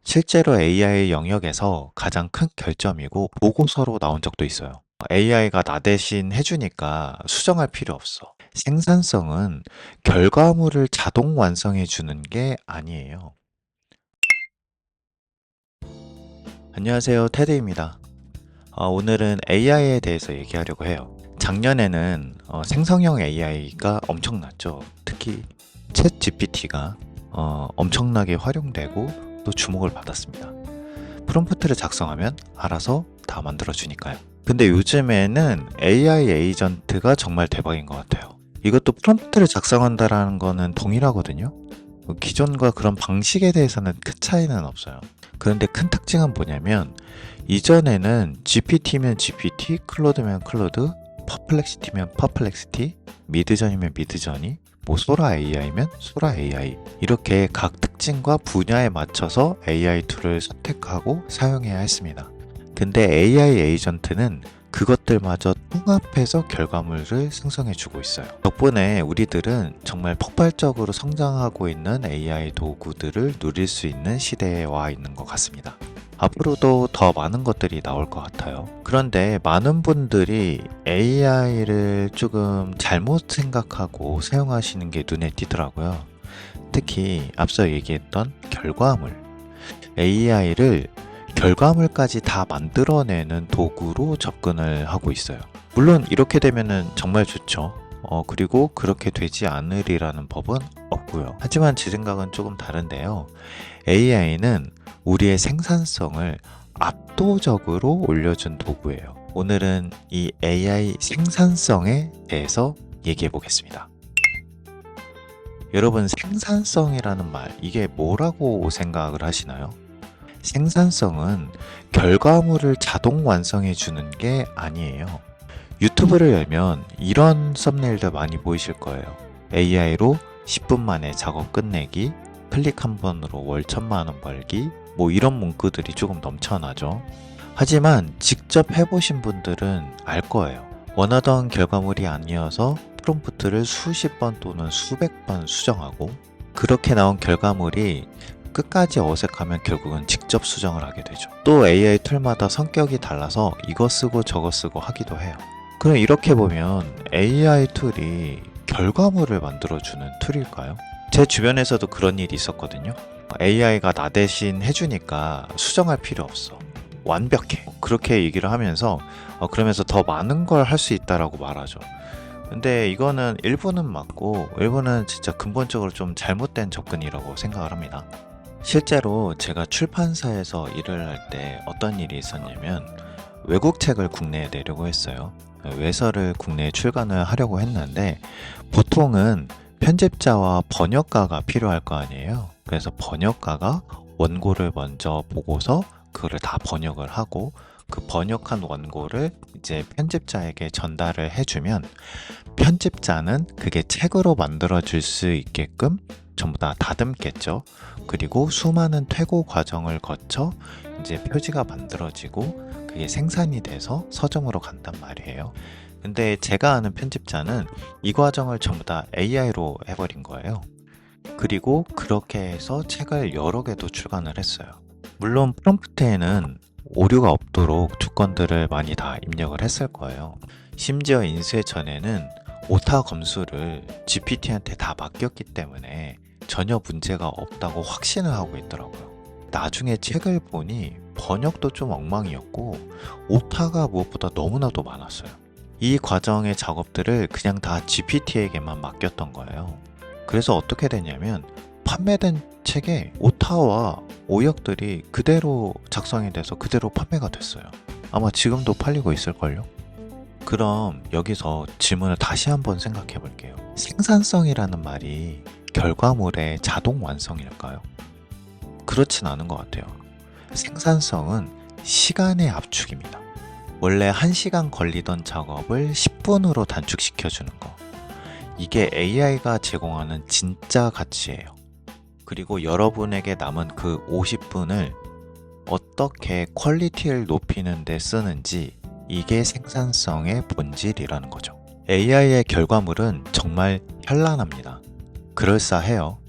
실제로 AI 영역에서 가장 큰 결점이고 보고서로 나온 적도 있어요. AI가 나 대신 해주니까 수정할 필요 없어. 생산성은 결과물을 자동 완성해 주는 게 아니에요. 안녕하세요, 테드입니다. 오늘은 AI에 대해서 얘기하려고 해요. 작년에는 생성형 AI가 엄청났죠. 특히 챗 GPT가 엄청나게 활용되고 또 주목을 받았습니다. 프롬프트를 작성하면 알아서 다 만들어주니까요. 근데 요즘에는 AI 에이전트가 정말 대박인 것 같아요. 이것도 프롬프트를 작성한다라는 거는 동일하거든요. 기존과 그런 방식에 대해서는 큰 차이는 없어요. 그런데 큰 특징은 뭐냐면 이전에는 GPT면 GPT, 클로드면 클로드, 퍼플렉시티면 퍼플렉시티, 미드전이면 미드전이, 뭐 소라 AI면 소라 AI, 이렇게 각 특징과 분야에 맞춰서 AI 툴을 선택하고 사용해야 했습니다. 근데 AI 에이전트는 그것들마저 통합해서 결과물을 생성해주고 있어요. 덕분에 우리들은 정말 폭발적으로 성장하고 있는 AI 도구들을 누릴 수 있는 시대에 와 있는 것 같습니다. 앞으로도 더 많은 것들이 나올 것 같아요. 그런데 많은 분들이 AI를 조금 잘못 생각하고 사용하시는 게 눈에 띄더라고요. 특히 앞서 얘기했던 결과물. AI를 결과물까지 다 만들어내는 도구로 접근을 하고 있어요. 물론 이렇게 되면은 정말 좋죠. 그리고 그렇게 되지 않으리라는 법은 없고요. 하지만 제 생각은 조금 다른데요. AI는 우리의 생산성을 압도적으로 올려준 도구예요. 오늘은 이 AI 생산성에 대해서 얘기해 보겠습니다. 여러분, 생산성이라는 말, 이게 뭐라고 생각을 하시나요? 생산성은 결과물을 자동 완성해 주는 게 아니에요. 유튜브를 열면 이런 썸네일도 많이 보이실 거예요. AI로 10분 만에 작업 끝내기, 클릭 한 번으로 월 1000만원 벌기, 뭐 이런 문구들이 조금 넘쳐나죠. 하지만 직접 해보신 분들은 알 거예요. 원하던 결과물이 아니어서 프롬프트를 수십 번 또는 수백 번 수정하고, 그렇게 나온 결과물이 끝까지 어색하면 결국은 직접 수정을 하게 되죠. 또 AI 툴마다 성격이 달라서 이거 쓰고 저거 쓰고 하기도 해요. 그럼 이렇게 보면 AI 툴이 결과물을 만들어주는 툴일까요? 제 주변에서도 그런 일이 있었거든요. AI가 나 대신 해주니까 수정할 필요 없어. 완벽해. 그렇게 얘기를 하면서 그러면서 더 많은 걸 할 수 있다라고 말하죠. 근데 이거는 일부는 맞고 일부는 진짜 근본적으로 좀 잘못된 접근이라고 생각을 합니다. 실제로 제가 출판사에서 일을 할 때 어떤 일이 있었냐면 외국 책을 국내에 내려고 했어요. 외서를 국내에 출간을 하려고 했는데 보통은 편집자와 번역가가 필요할 거 아니에요. 그래서 번역가가 원고를 먼저 보고서 그거를 다 번역을 하고 그 번역한 원고를 이제 편집자에게 전달을 해주면 편집자는 그게 책으로 만들어질 수 있게끔 전부 다 다듬겠죠. 그리고 수많은 퇴고 과정을 거쳐 이제 표지가 만들어지고 그게 생산이 돼서 서점으로 간단 말이에요. 근데 제가 아는 편집자는 이 과정을 전부 다 AI로 해버린 거예요. 그리고 그렇게 해서 책을 여러 개도 출간을 했어요. 물론 프롬프트에는 오류가 없도록 조건들을 많이 다 입력을 했을 거예요. 심지어 인쇄 전에는 오타 검수를 GPT한테 다 맡겼기 때문에 전혀 문제가 없다고 확신을 하고 있더라고요. 나중에 책을 보니 번역도 좀 엉망이었고 오타가 무엇보다 너무나도 많았어요. 이 과정의 작업들을 그냥 다 GPT에게만 맡겼던 거예요. 그래서 어떻게 되냐면 판매된 책에 오타와 오역들이 그대로 작성이 돼서 그대로 판매가 됐어요. 아마 지금도 팔리고 있을걸요? 그럼 여기서 질문을 다시 한번 생각해 볼게요. 생산성이라는 말이 결과물의 자동 완성일까요? 그렇진 않은 것 같아요. 생산성은 시간의 압축입니다. 원래 1시간 걸리던 작업을 10분으로 단축시켜주는 거. 이게 AI가 제공하는 진짜 가치예요. 그리고 여러분에게 남은 그 50분을 어떻게 퀄리티를 높이는 데 쓰는지, 이게 생산성의 본질이라는 거죠. AI의 결과물은 정말 현란합니다. 그럴싸해요.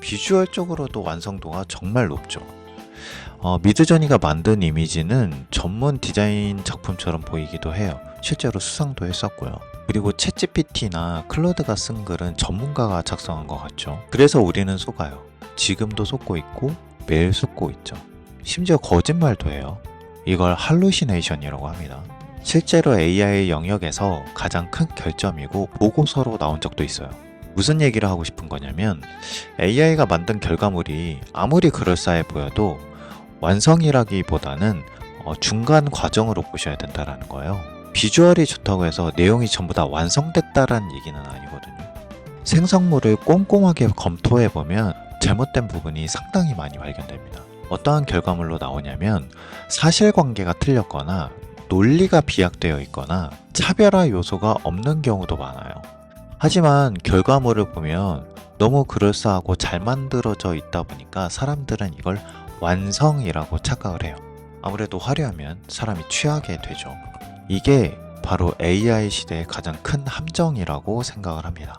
비주얼적으로도 완성도가 정말 높죠. 미드저니가 만든 이미지는 전문 디자인 작품처럼 보이기도 해요. 실제로 수상도 했었고요. 그리고 챗GPT나 클로드가 쓴 글은 전문가가 작성한 것 같죠. 그래서 우리는 속아요. 지금도 속고 있고 매일 속고 있죠. 심지어 거짓말도 해요. 이걸 할루시네이션이라고 합니다. 실제로 AI 영역에서 가장 큰 결점이고 보고서로 나온 적도 있어요. 무슨 얘기를 하고 싶은 거냐면 AI가 만든 결과물이 아무리 그럴싸해 보여도 완성이라기보다는 중간 과정으로 보셔야 된다는 거예요. 비주얼이 좋다고 해서 내용이 전부 다 완성됐다라는 얘기는 아니거든요. 생성물을 꼼꼼하게 검토해보면 잘못된 부분이 상당히 많이 발견됩니다. 어떠한 결과물로 나오냐면 사실관계가 틀렸거나 논리가 비약되어 있거나 차별화 요소가 없는 경우도 많아요. 하지만 결과물을 보면 너무 그럴싸하고 잘 만들어져 있다 보니까 사람들은 이걸 완성이라고 착각을 해요. 아무래도 화려하면 사람이 취하게 되죠. 이게 바로 AI 시대의 가장 큰 함정이라고 생각을 합니다.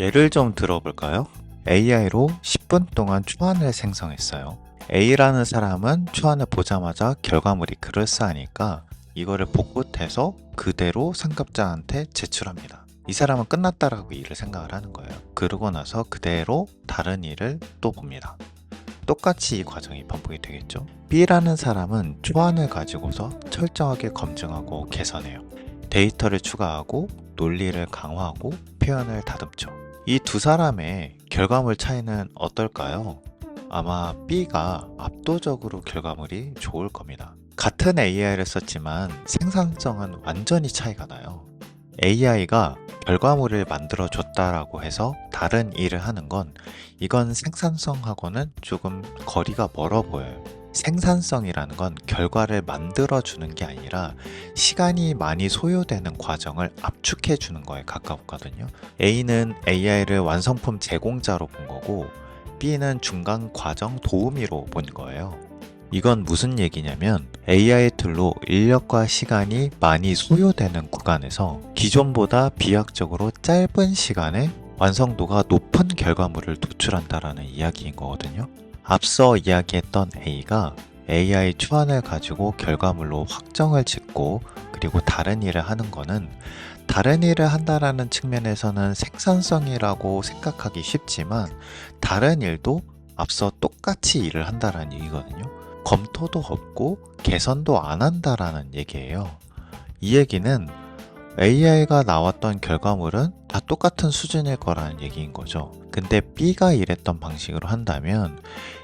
예를 좀 들어볼까요? AI로 10분 동안 초안을 생성했어요. A라는 사람은 초안을 보자마자 결과물이 그럴싸하니까 이거를 복붙해서 그대로 상급자한테 제출합니다. 이 사람은 끝났다라고 일을 생각을 하는 거예요. 그러고 나서 그대로 다른 일을 또 봅니다. 똑같이 이 과정이 반복이 되겠죠. B라는 사람은 초안을 가지고서 철저하게 검증하고 개선해요. 데이터를 추가하고 논리를 강화하고 표현을 다듬죠. 이 두 사람의 결과물 차이는 어떨까요? 아마 B가 압도적으로 결과물이 좋을 겁니다. 같은 AI를 썼지만 생산성은 완전히 차이가 나요. AI가 결과물을 만들어 줬다라고 해서 다른 일을 하는 건 이건 생산성하고는 조금 거리가 멀어 보여요. 생산성이라는 건 결과를 만들어 주는 게 아니라 시간이 많이 소요되는 과정을 압축해 주는 거에 가깝거든요. A는 AI를 완성품 제공자로 본 거고 B는 중간 과정 도우미로 본 거예요. 이건 무슨 얘기냐면 AI 툴로 인력과 시간이 많이 소요되는 구간에서 기존보다 비약적으로 짧은 시간에 완성도가 높은 결과물을 도출한다라는 이야기인 거거든요. 앞서 이야기했던 A가 AI 초안을 가지고 결과물로 확정을 짓고 그리고 다른 일을 하는 거는 다른 일을 한다라는 측면에서는 생산성이라고 생각하기 쉽지만 다른 일도 앞서 똑같이 일을 한다라는 얘기거든요. 검토도 없고 개선도 안 한다라는 얘기예요. 이 얘기는 AI가 나왔던 결과물은 다 똑같은 수준일 거라는 얘기인 거죠. 근데 B가 일했던 방식으로 한다면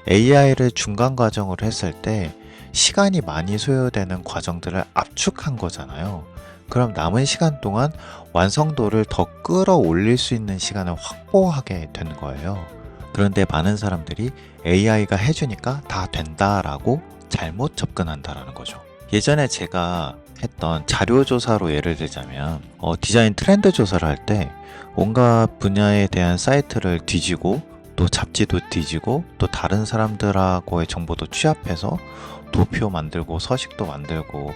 AI를 중간 과정으로 했을 때 시간이 많이 소요되는 과정들을 압축한 거잖아요. 그럼 남은 시간 동안 완성도를 더 끌어올릴 수 있는 시간을 확보하게 되는 거예요. 그런데 많은 사람들이 AI가 해주니까 다 된다라고 잘못 접근한다라는 거죠. 예전에 제가 했던 자료조사로 예를 들자면 디자인 트렌드 조사를 할 때 온갖 분야에 대한 사이트를 뒤지고 또 잡지도 뒤지고 또 다른 사람들하고의 정보도 취합해서 도표 만들고 서식도 만들고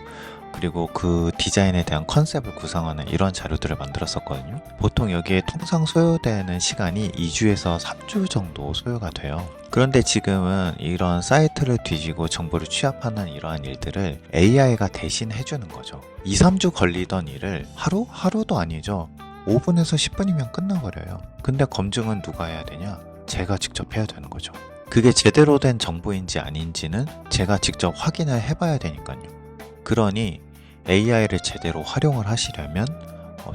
그리고 그 디자인에 대한 컨셉을 구상하는 이런 자료들을 만들었었거든요. 보통 여기에 통상 소요되는 시간이 2주에서 3주 정도 소요가 돼요. 그런데 지금은 이런 사이트를 뒤지고 정보를 취합하는 이러한 일들을 AI가 대신 해주는 거죠. 2, 3주 걸리던 일을 하루도 아니죠. 5분에서 10분이면 끝나버려요. 근데 검증은 누가 해야 되냐? 제가 직접 해야 되는 거죠. 그게 제대로 된 정보인지 아닌지는 제가 직접 확인을 해봐야 되니까요. 그러니 AI를 제대로 활용을 하시려면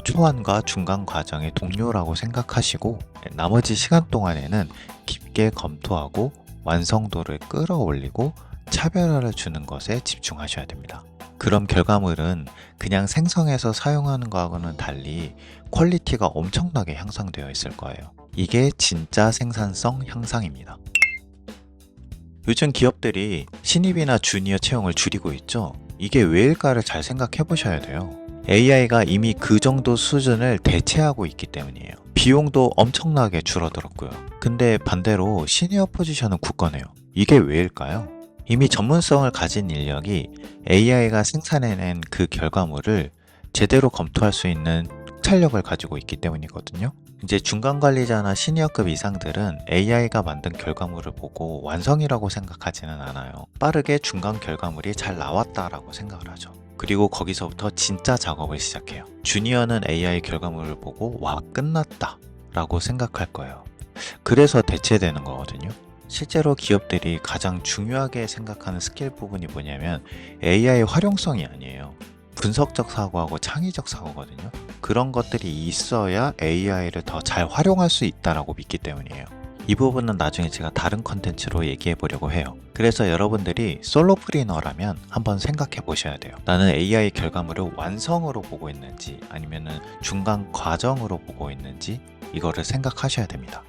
초안과 중간 과정의 동료라고 생각하시고 나머지 시간 동안에는 깊게 검토하고 완성도를 끌어올리고 차별화를 주는 것에 집중하셔야 됩니다. 그럼 결과물은 그냥 생성해서 사용하는 거하고는 달리 퀄리티가 엄청나게 향상되어 있을 거예요. 이게 진짜 생산성 향상입니다. 요즘 기업들이 신입이나 주니어 채용을 줄이고 있죠. 이게 왜일까를 잘 생각해 보셔야 돼요. AI가 이미 그 정도 수준을 대체하고 있기 때문이에요. 비용도 엄청나게 줄어들었고요. 근데 반대로 시니어 포지션은 굳건해요. 이게 왜일까요? 이미 전문성을 가진 인력이 AI가 생산해낸 그 결과물을 제대로 검토할 수 있는 통찰력을 가지고 있기 때문이거든요. 이제 중간 관리자나 시니어급 이상들은 AI가 만든 결과물을 보고 완성이라고 생각하지는 않아요. 빠르게 중간 결과물이 잘 나왔다라고 생각을 하죠. 그리고 거기서부터 진짜 작업을 시작해요. 주니어는 AI 결과물을 보고 와, 끝났다 라고 생각할 거예요. 그래서 대체되는 거거든요. 실제로 기업들이 가장 중요하게 생각하는 스킬 부분이 뭐냐면 AI 활용성이 아니에요. 분석적 사고하고 창의적 사고거든요. 그런 것들이 있어야 AI를 더 잘 활용할 수 있다라고 믿기 때문이에요. 이 부분은 나중에 제가 다른 컨텐츠로 얘기해 보려고 해요. 그래서 여러분들이 솔로프리너라면 한번 생각해 보셔야 돼요. 나는 AI 결과물을 완성으로 보고 있는지 아니면은 중간 과정으로 보고 있는지 이거를 생각하셔야 됩니다.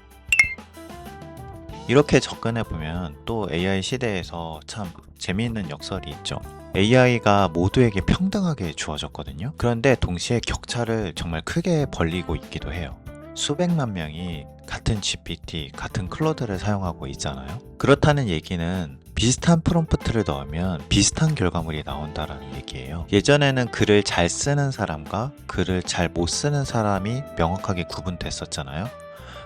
이렇게 접근해 보면 또 AI 시대에서 참 재미있는 역설이 있죠. AI가 모두에게 평등하게 주어졌거든요. 그런데 동시에 격차를 정말 크게 벌리고 있기도 해요. 수백만 명이 같은 GPT, 같은 클로드를 사용하고 있잖아요. 그렇다는 얘기는 비슷한 프롬프트를 넣으면 비슷한 결과물이 나온다라는 얘기예요. 예전에는 글을 잘 쓰는 사람과 글을 잘 못 쓰는 사람이 명확하게 구분됐었잖아요.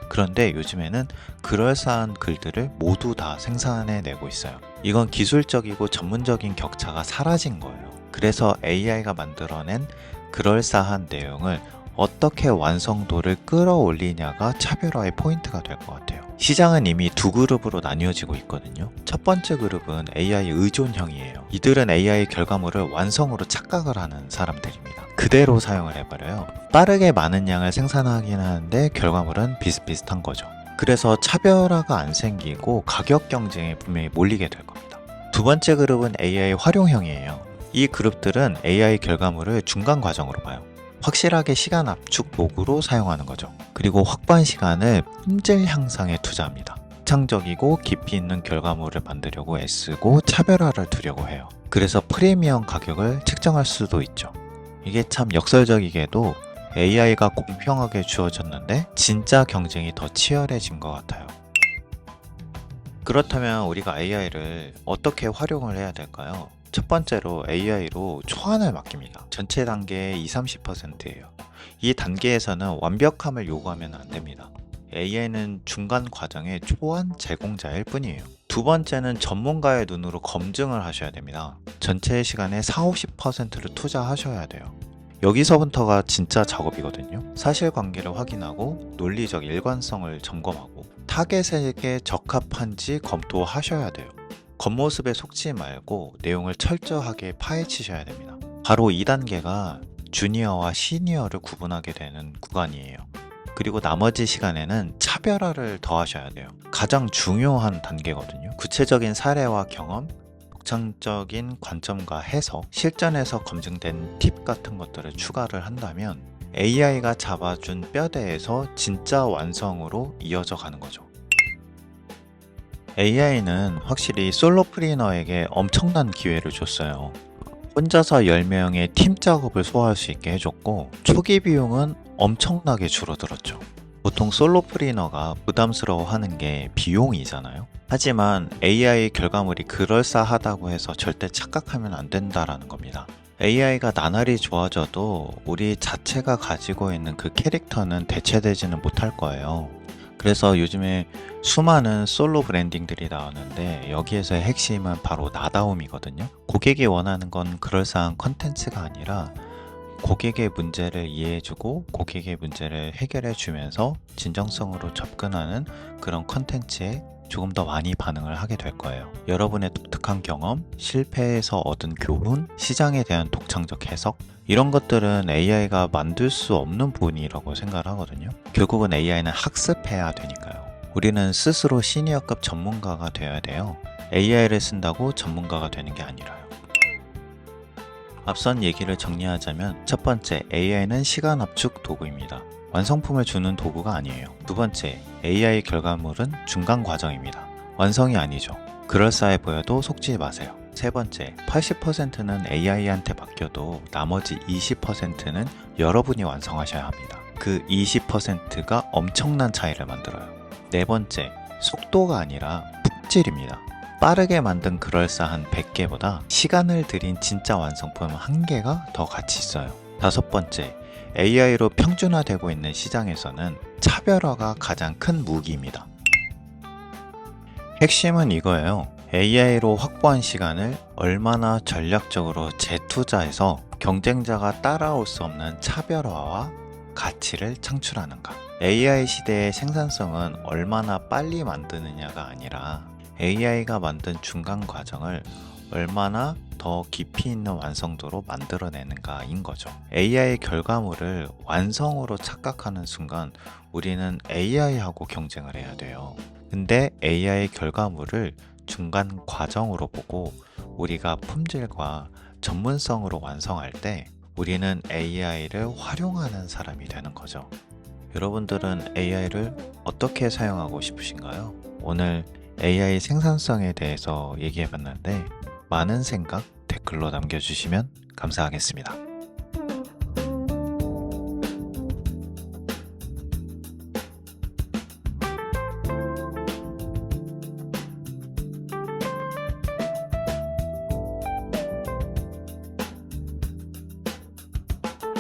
그런데 요즘에는 그럴싸한 글들을 모두 다 생산해내고 있어요. 이건 기술적이고 전문적인 격차가 사라진 거예요. 그래서 AI가 만들어낸 그럴싸한 내용을 어떻게 완성도를 끌어올리냐가 차별화의 포인트가 될 것 같아요. 시장은 이미 두 그룹으로 나뉘어지고 있거든요. 첫 번째 그룹은 AI 의존형이에요. 이들은 AI 결과물을 완성으로 착각을 하는 사람들입니다. 그대로 사용을 해버려요. 빠르게 많은 양을 생산하긴 하는데 결과물은 비슷비슷한 거죠. 그래서 차별화가 안 생기고 가격 경쟁에 분명히 몰리게 될 겁니다. 두 번째 그룹은 AI 활용형이에요. 이 그룹들은 AI 결과물을 중간 과정으로 봐요. 확실하게 시간 압축 도구로 사용하는 거죠. 그리고 확보한 시간을 품질 향상에 투자합니다. 창적이고 깊이 있는 결과물을 만들려고 애쓰고 차별화를 두려고 해요. 그래서 프리미엄 가격을 책정할 수도 있죠. 이게 참 역설적이게도 AI가 공평하게 주어졌는데 진짜 경쟁이 더 치열해진 것 같아요. 그렇다면 우리가 AI를 어떻게 활용을 해야 될까요? 첫 번째로 AI로 초안을 맡깁니다. 전체 단계의 20-30%예요. 이 단계에서는 완벽함을 요구하면 안 됩니다. AI는 중간 과정의 초안 제공자일 뿐이에요. 두 번째는 전문가의 눈으로 검증을 하셔야 됩니다. 전체 시간의 40-50%를 투자하셔야 돼요. 여기서부터가 진짜 작업이거든요. 사실관계를 확인하고 논리적 일관성을 점검하고 타겟에게 적합한지 검토하셔야 돼요. 겉모습에 속지 말고 내용을 철저하게 파헤치셔야 됩니다. 바로 2단계가 주니어와 시니어를 구분하게 되는 구간이에요. 그리고 나머지 시간에는 차별화를 더하셔야 돼요. 가장 중요한 단계거든요. 구체적인 사례와 경험, 독창적인 관점과 해석, 실전에서 검증된 팁 같은 것들을 추가를 한다면 AI가 잡아준 뼈대에서 진짜 완성으로 이어져 가는 거죠. AI는 확실히 솔로프리너에게 엄청난 기회를 줬어요. 혼자서 10명의 팀 작업을 소화할 수 있게 해줬고 초기 비용은 엄청나게 줄어들었죠. 보통 솔로프리너가 부담스러워하는 게 비용이잖아요. 하지만 AI 결과물이 그럴싸하다고 해서 절대 착각하면 안 된다라는 겁니다. AI가 나날이 좋아져도 우리 자체가 가지고 있는 그 캐릭터는 대체되지는 못할 거예요. 그래서 요즘에 수많은 솔로 브랜딩들이 나오는데 여기에서의 핵심은 바로 나다움이거든요. 고객이 원하는 건 그럴싸한 컨텐츠가 아니라 고객의 문제를 이해해주고 고객의 문제를 해결해주면서 진정성으로 접근하는 그런 컨텐츠에 조금 더 많이 반응을 하게 될 거예요. 여러분의 독특한 경험, 실패에서 얻은 교훈, 시장에 대한 독창적 해석, 이런 것들은 AI가 만들 수 없는 부분이라고 생각을 하거든요. 결국은 AI는 학습해야 되니까요. 우리는 스스로 시니어급 전문가가 되어야 돼요. AI를 쓴다고 전문가가 되는 게 아니라요. 앞선 얘기를 정리하자면 첫 번째, AI는 시간 압축 도구입니다. 완성품을 주는 도구가 아니에요. 두 번째, AI 결과물은 중간 과정입니다. 완성이 아니죠. 그럴싸해 보여도 속지 마세요. 세 번째, 80%는 AI한테 맡겨도 나머지 20%는 여러분이 완성하셔야 합니다. 그 20%가 엄청난 차이를 만들어요. 네 번째, 속도가 아니라 품질입니다. 빠르게 만든 그럴싸한 100개보다 시간을 들인 진짜 완성품 1개가 더 가치 있어요. 다섯 번째, AI로 평준화되고 있는 시장에서는 차별화가 가장 큰 무기입니다. 핵심은 이거예요. AI로 확보한 시간을 얼마나 전략적으로 재투자해서 경쟁자가 따라올 수 없는 차별화와 가치를 창출하는가. AI 시대의 생산성은 얼마나 빨리 만드느냐가 아니라 AI가 만든 중간 과정을 얼마나 더 깊이 있는 완성도로 만들어내는가인 거죠. AI의 결과물을 완성으로 착각하는 순간 우리는 AI하고 경쟁을 해야 돼요. 근데 AI 결과물을 중간 과정으로 보고 우리가 품질과 전문성으로 완성할 때 우리는 AI를 활용하는 사람이 되는 거죠. 여러분들은 AI를 어떻게 사용하고 싶으신가요? 오늘 AI 생산성에 대해서 얘기해 봤는데 많은 생각 댓글로 남겨주시면 감사하겠습니다.